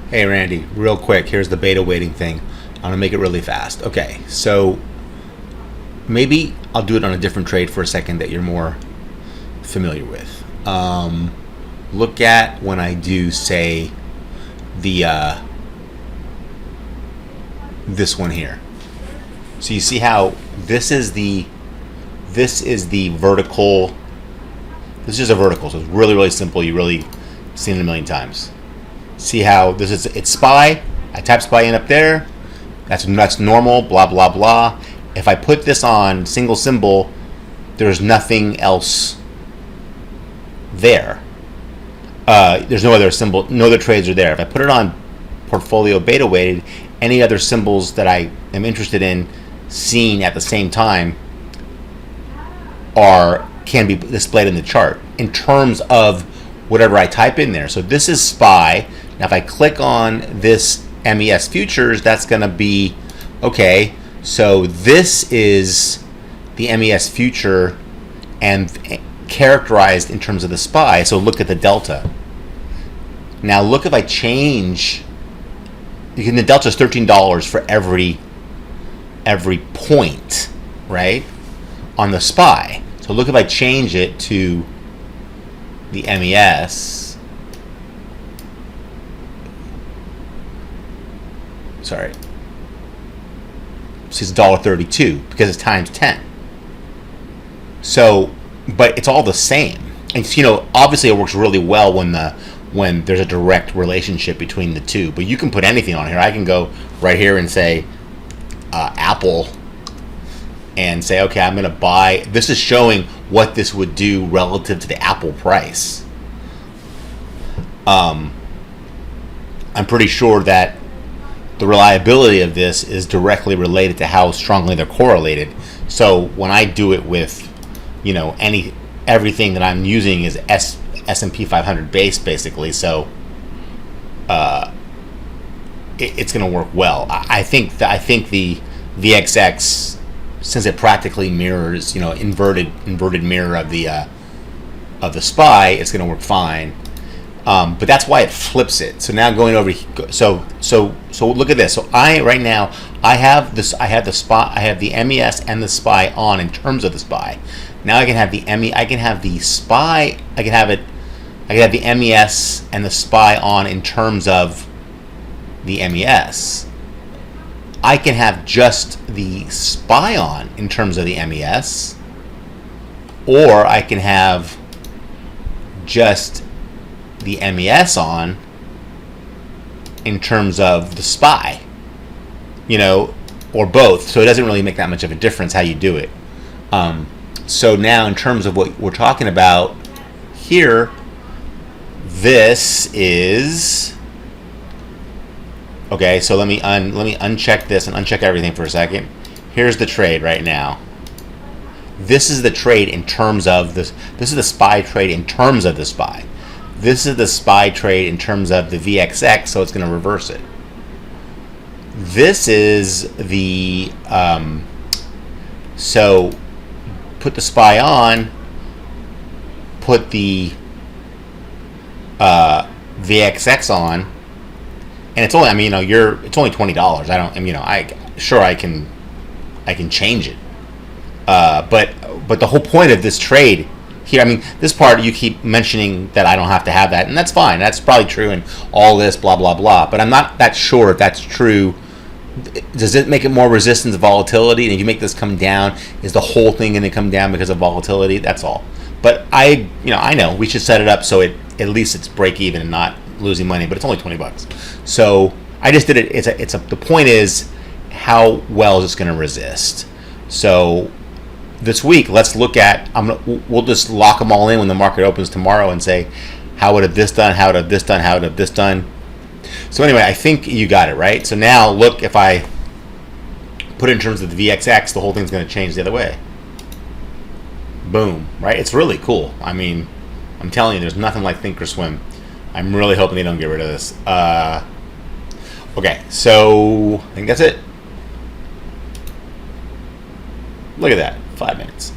Hey Randy, real quick, here's the beta waiting thing. I'm gonna make it really fast. Okay, so maybe I'll do it on a different trade for a second that you're more familiar with. Look at when I do say the this one here. So you see how this is the vertical. This is just a vertical, so it's really simple. You really seen it a million times. See how this is? It's SPY. I type SPY in up there. That's normal. Blah blah blah. If I put this on single symbol, there's nothing else there. There's no other symbol. No other trades are there. If I put it on portfolio beta weighted, any other symbols that I am interested in seeing at the same time can be displayed in the chart in terms of whatever I type in there. So this is SPY. Now if I click on this MES futures, that's going to be okay. So this is the MES future and characterized in terms of the SPY. So look at the delta. Now look, if I change, the delta is $13 for every point, right, on the SPY. So look, if I change it to the MES, sorry, it's $1.32 because it's times 10. So, but it's all the same. And obviously it works really well when there's a direct relationship between the two. But you can put anything on here. I can go right here and say Apple, and say, okay, I'm going to buy. This is showing what this would do relative to the Apple price. I'm pretty sure that the reliability of this is directly related to how strongly they're correlated. So when I do it with, everything that I'm using is S&P 500 base basically. So it's going to work well. I think the VXX, since it practically mirrors, inverted mirror of the SPY, it's going to work fine. But that's why it flips it. So now going over, so look at this. So right now I have the MES and the SPY on in terms of the SPY. Now I can have the SPY. I can have the MES and the SPY on in terms of the MES. I can have just the SPY on in terms of the MES, or I can have just the MES on in terms of the SPY, or both. So it doesn't really make that much of a difference how you do it. So now in terms of what we're talking about here, this is okay. So let me uncheck this and uncheck everything for a second. Here's the trade right now. This is the trade in terms of this. This is the SPY trade in terms of the SPY. This is the SPY trade in terms of the VXX, so it's going to reverse it. This is the so put the SPY on, put the VXX on, and it's only, it's only $20. I can change it, but the whole point of this trade here, this part you keep mentioning that I don't have to have that, and that's fine. That's probably true, and all this blah blah blah. But I'm not that sure if that's true. Does it make it more resistant to volatility? And if you make this come down, is the whole thing going to come down because of volatility? That's all. But I know we should set it up so at least it's break even and not losing money. But it's only $20. So I just did it. The point is, how well is this going to resist? So this week, let's look at. We'll just lock them all in when the market opens tomorrow and say, how would have this done? How would have this done? How would have this done? So anyway, I think you got it right. So now look, if I put it in terms of the VXX, the whole thing's going to change the other way. Boom, right? It's really cool. I'm telling you, there's nothing like Thinkorswim. I'm really hoping they don't get rid of this. Okay, so I think that's it. Look at that, 5 minutes.